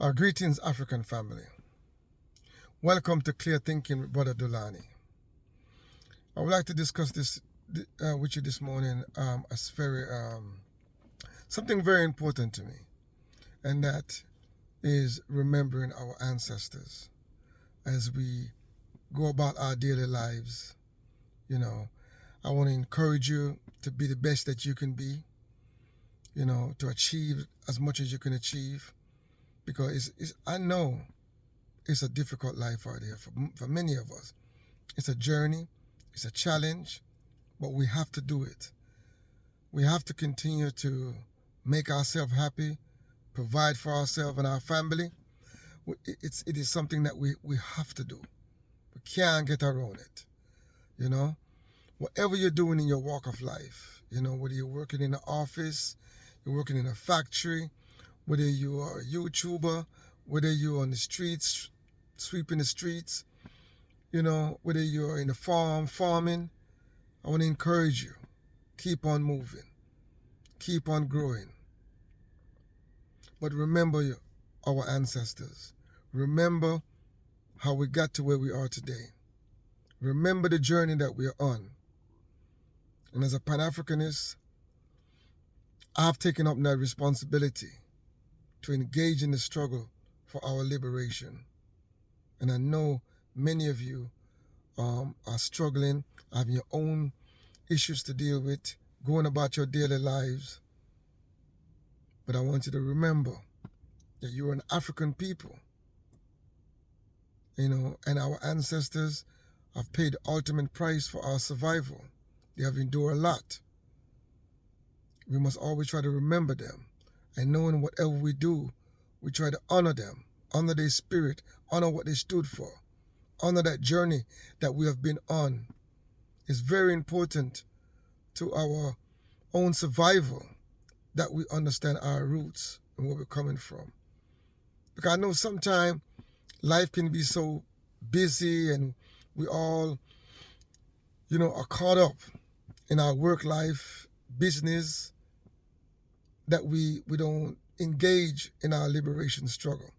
Our greetings, African family. Welcome to Clear Thinking with Brother Dulani. I would like to discuss this with you this morning as something very important to me, and that is remembering our ancestors as we go about our daily lives. I want to encourage you to be the best that you can be, to achieve as much as you can achieve, because I know it's a difficult life out there for many of us. It's a journey, it's a challenge, but we have to do it. We have to continue to make ourselves happy, provide for ourselves and our family. It is something that we have to do. We can't get around it. Whatever you're doing in your walk of life, whether you're working in an office, you're working in a factory, whether you are a YouTuber, whether you're on the streets, sweeping the streets, whether you're in the farming, I want to encourage you. Keep on moving. Keep on growing. But remember our ancestors. Remember how we got to where we are today. Remember the journey that we are on. And as a Pan-Africanist, I've taken up that responsibility to engage in the struggle for our liberation. And I know many of you are struggling, having your own issues to deal with, going about your daily lives. But I want you to remember that you're an African people, and our ancestors have paid the ultimate price for our survival. They have endured a lot. We must always try to remember them. And knowing whatever we do, we try to honor them, honor their spirit, honor what they stood for, honor that journey that we have been on. It's very important to our own survival that we understand our roots and where we're coming from. Because I know sometimes life can be so busy and we all, are caught up in our work life, business, that we don't engage in our liberation struggle.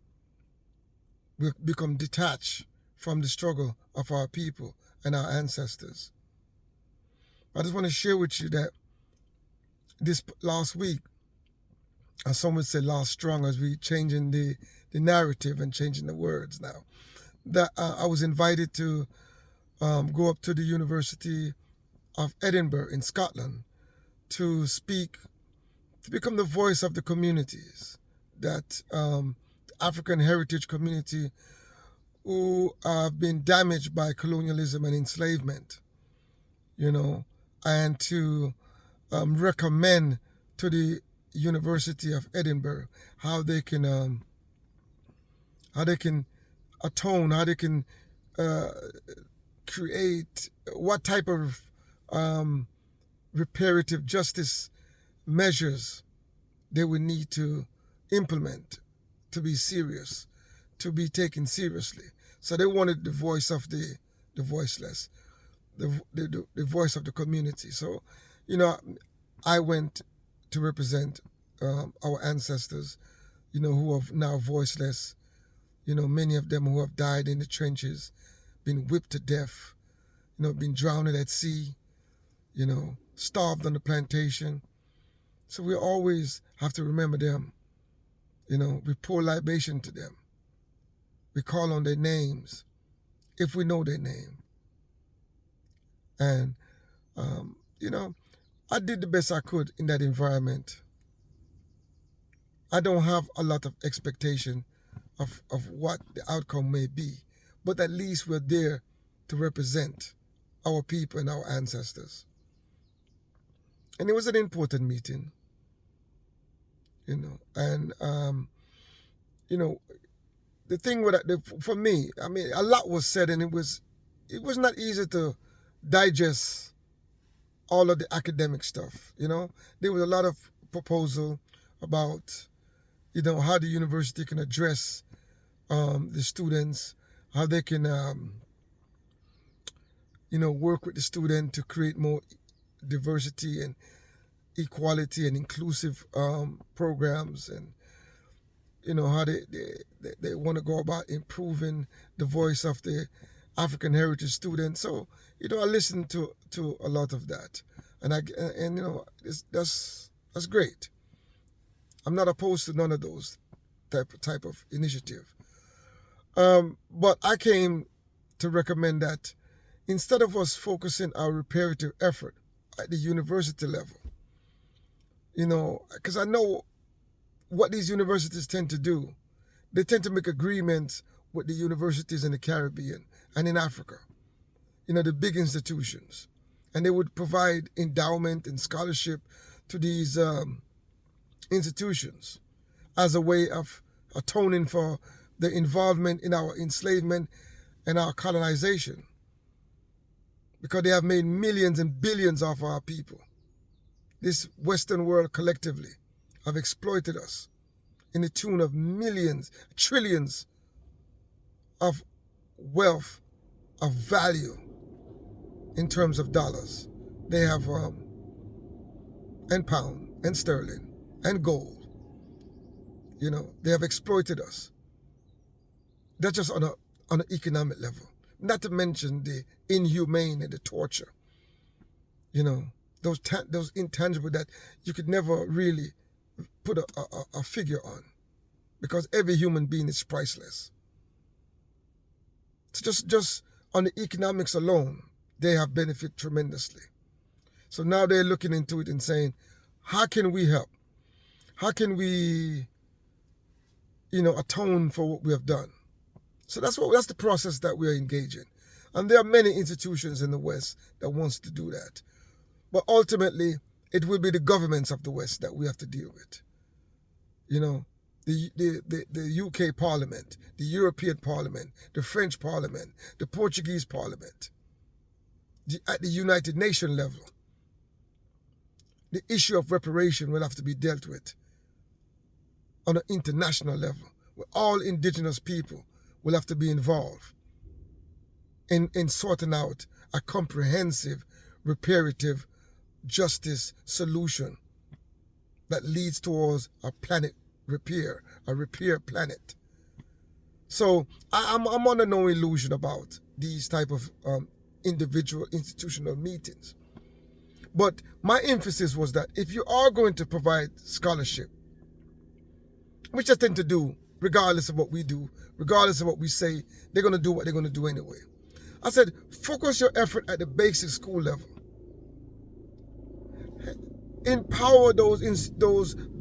We become detached from the struggle of our people and our ancestors. I just want to share with you that this last week, as some would say last strong, as we changing the narrative and changing the words now, that I was invited to go up to the University of Edinburgh in Scotland to speak, to become the voice of the communities, that African heritage community who have been damaged by colonialism and enslavement, and to recommend to the University of Edinburgh how they can atone, how they can create, what type of reparative justice measures they would need to implement to be serious, to be taken seriously. So they wanted the voice of the voiceless, the voice of the community. So, I went to represent our ancestors, who are now voiceless, many of them who have died in the trenches, been whipped to death, been drowned at sea, starved on the plantation. So we always have to remember them. We pour libation to them. We call on their names if we know their name. And, I did the best I could in that environment. I don't have a lot of expectation of what the outcome may be, but at least we're there to represent our people and our ancestors. And it was an important meeting, and, the thing with for me, a lot was said, and it was not easy to digest all of the academic stuff. There was a lot of proposal about, how the university can address the students, how they can, work with the student to create more diversity and equality and inclusive programs, and how they want to go about improving the voice of the African heritage students. So, I listen to a lot of that, and that's great. I'm not opposed to none of those type of initiative. But I came to recommend that instead of us focusing our reparative effort at the university level, because I know what these universities tend to do. They tend to make agreements with the universities in the Caribbean and in Africa, the big institutions. And they would provide endowment and scholarship to these institutions as a way of atoning for the involvement in our enslavement and our colonization, because they have made millions and billions of our people. This Western world collectively have exploited us in the tune of millions, trillions of wealth, of value in terms of dollars. They have and pound and sterling and gold. They have exploited us. That's just on an economic level. Not to mention the inhumane and the torture. Those intangible that you could never really put a figure on, because every human being is priceless. So just on the economics alone, they have benefited tremendously. So now they're looking into it and saying, how can we help? How can we, atone for what we have done? So that's the process that we are engaged in. And there are many institutions in the West that wants to do that. But ultimately, it will be the governments of the West that we have to deal with. The UK Parliament, the European Parliament, the French Parliament, the Portuguese Parliament, at the United Nations level. The issue of reparation will have to be dealt with on an international level, where all indigenous people will have to be involved in sorting out a comprehensive reparative justice solution that leads towards a planet repair, a repair planet. So I'm under no illusion about these type of individual institutional meetings. But my emphasis was that if you are going to provide scholarship, which I tend to do, regardless of what we do, regardless of what we say, they're going to do what they're going to do anyway. I said, focus your effort at the basic school level. Empower those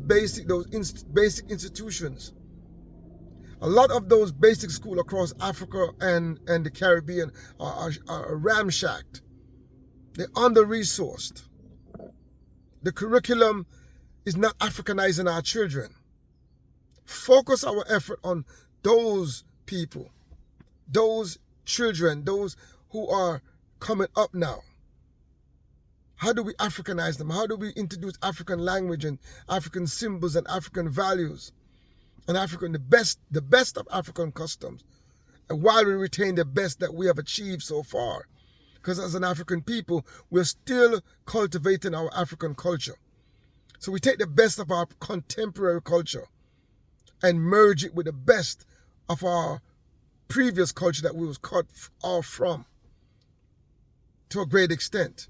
basic institutions. A lot of those basic schools across Africa and the Caribbean are ramshacked. They're under-resourced. The curriculum is not Africanizing our children. Focus our effort on those people, those children, those who are coming up now. How do we Africanize them? How do we introduce African language and African symbols and African values and the best of African customs, and while we retain the best that we have achieved so far? Because as an African people, we're still cultivating our African culture. So we take the best of our contemporary culture and merge it with the best of our previous culture that we was cut off from to a great extent,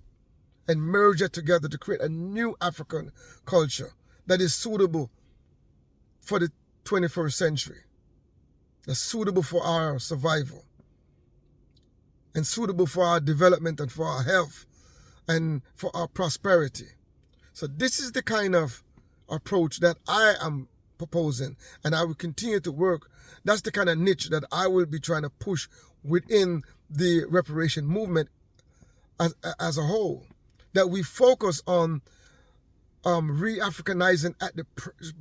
and merge it together to create a new African culture that is suitable for the 21st century, that's suitable for our survival, and suitable for our development and for our health and for our prosperity. So this is the kind of approach that I am proposing, and I will continue to work. That's the kind of niche that I will be trying to push within the reparation movement as a whole, that we focus on re-Africanizing at the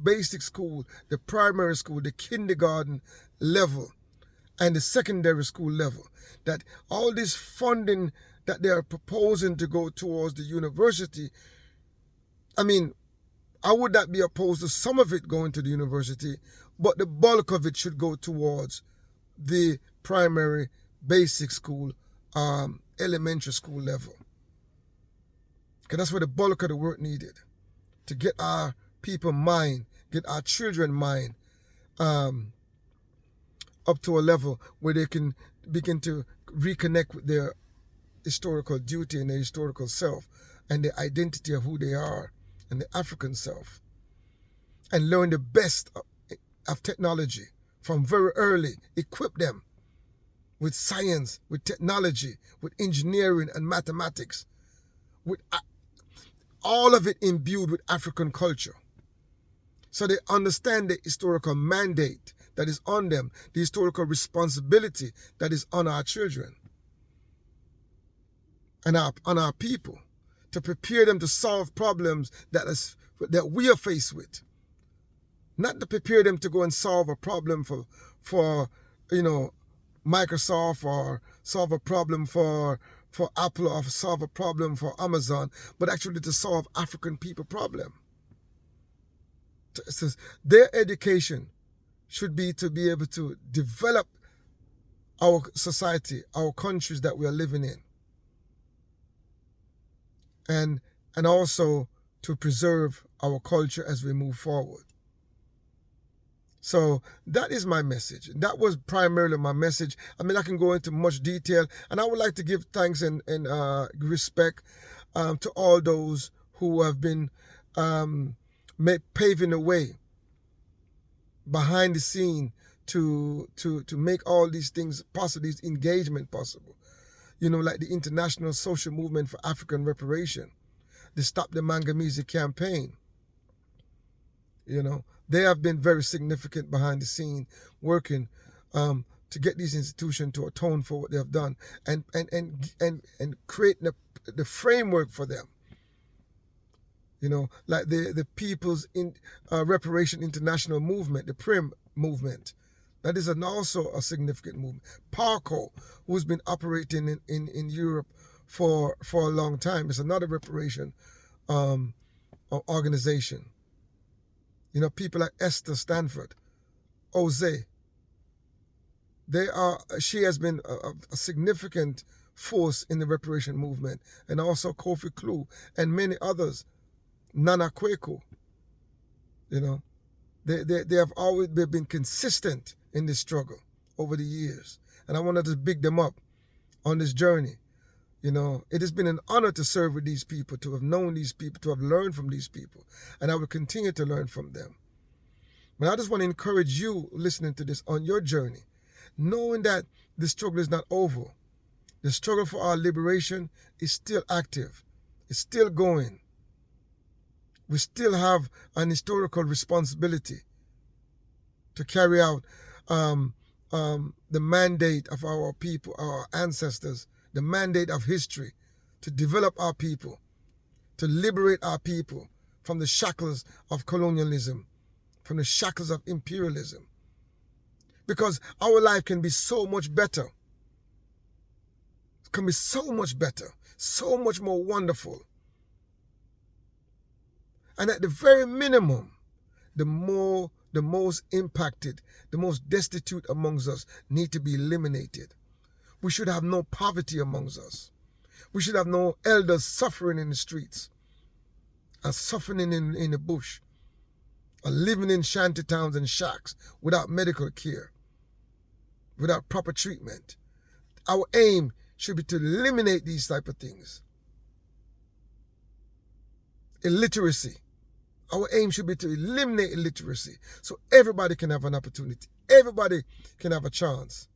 basic school, the primary school, the kindergarten level, and the secondary school level. That all this funding that they are proposing to go towards the university, I mean, I would not be opposed to some of it going to the university, but the bulk of it should go towards the primary, basic school, elementary school level. Because that's where the bulk of the work needed, to get our people mind, get our children mind up to a level where they can begin to reconnect with their historical duty and their historical self and the identity of who they are and the African self, and learn the best of technology from very early. Equip them with science, with technology, with engineering and mathematics, with all of it imbued with African culture. So they understand the historical mandate that is on them, the historical responsibility that is on our children and on our people, to prepare them to solve problems that we are faced with. Not to prepare them to go and solve a problem for Microsoft, or solve a problem for Apple, or solve a problem for Amazon, but actually to solve African people problem. Their education should be to be able to develop our society, our countries that we are living in, and also to preserve our culture as we move forward. So that is my message. That was primarily my message. I mean, I can go into much detail, and I would like to give thanks and respect to all those who have been paving the way behind the scene to make all these things possible, these engagement possible. Like the International Social Movement for African Reparation, the Stop the Mangamizi campaign. They have been very significant behind the scene, working to get these institutions to atone for what they have done, and create the framework for them. Like the People's Reparation International Movement, the PRIM movement. That is also a significant movement. PARCO, who's been operating in Europe for a long time, is another reparation organization. People like Esther Stanford, Jose. She has been a significant force in the reparation movement, and also Kofi Klu and many others. Nana Kweku. They have always been consistent in this struggle over the years, and I wanted to big them up on this journey. It has been an honor to serve with these people, to have known these people, to have learned from these people, and I will continue to learn from them. But I just want to encourage you listening to this on your journey, knowing that the struggle is not over. The struggle for our liberation is still active. It's still going. We still have an historical responsibility to carry out the mandate of our people, our ancestors, the mandate of history, to develop our people, to liberate our people from the shackles of colonialism, from the shackles of imperialism. Because our life can be so much better. It can be so much better, so much more wonderful. And at the very minimum, the most impacted, the most destitute amongst us need to be eliminated. We should have no poverty amongst us. We should have no elders suffering in the streets, and suffering in the bush, or living in shanty towns and shacks without medical care, without proper treatment. Our aim should be to eliminate these type of things. Illiteracy. Our aim should be to eliminate illiteracy so everybody can have an opportunity. Everybody can have a chance.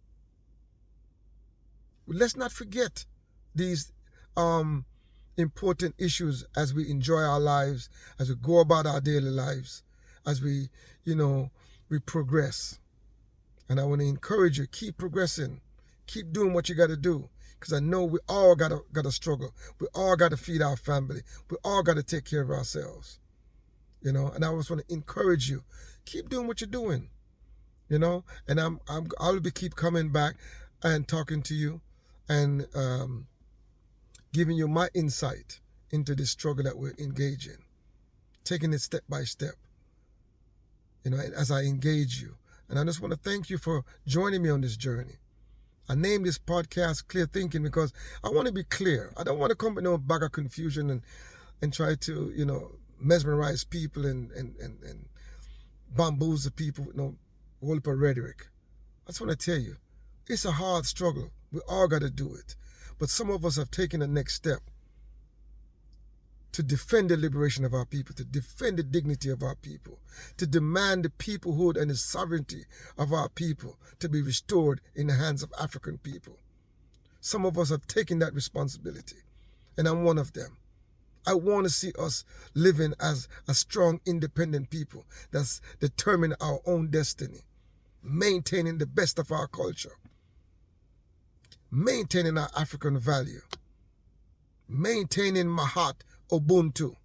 Let's not forget these important issues as we enjoy our lives, as we go about our daily lives, as we progress. And I want to encourage you, keep progressing. Keep doing what you got to do. Because I know we all got to struggle. We all got to feed our family. We all got to take care of ourselves. And I just want to encourage you, keep doing what you're doing. And I'll keep coming back and talking to you and giving you my insight into the struggle that we're engaged in, taking it step by step, as I engage you. And I just want to thank you for joining me on this journey. I named this podcast Clear Thinking because I want to be clear. I don't want to come with no bag of confusion and try to, mesmerize people and bamboozle people with no a whole heap of rhetoric. I just want to tell you, it's a hard struggle. We all got to do it. But some of us have taken the next step to defend the liberation of our people, to defend the dignity of our people, to demand the peoplehood and the sovereignty of our people to be restored in the hands of African people. Some of us have taken that responsibility, and I'm one of them. I want to see us living as a strong, independent people that's determining our own destiny, maintaining the best of our culture, maintaining our African value, maintaining Mahat, Ubuntu.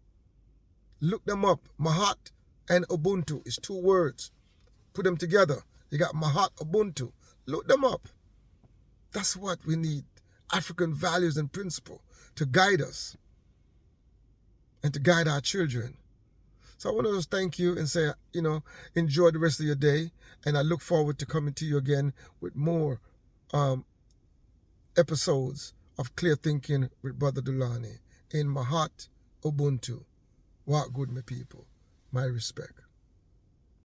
Look them up. Mahat and Ubuntu is 2 words. Put them together. You got Mahat, Ubuntu. Look them up. That's what we need. African values and principles to guide us and to guide our children. So I want to just thank you and say, enjoy the rest of your day. And I look forward to coming to you again with more episodes of Clear Thinking with Brother Dulani. In Mahat, Ubuntu. Walk good, my people. My respect.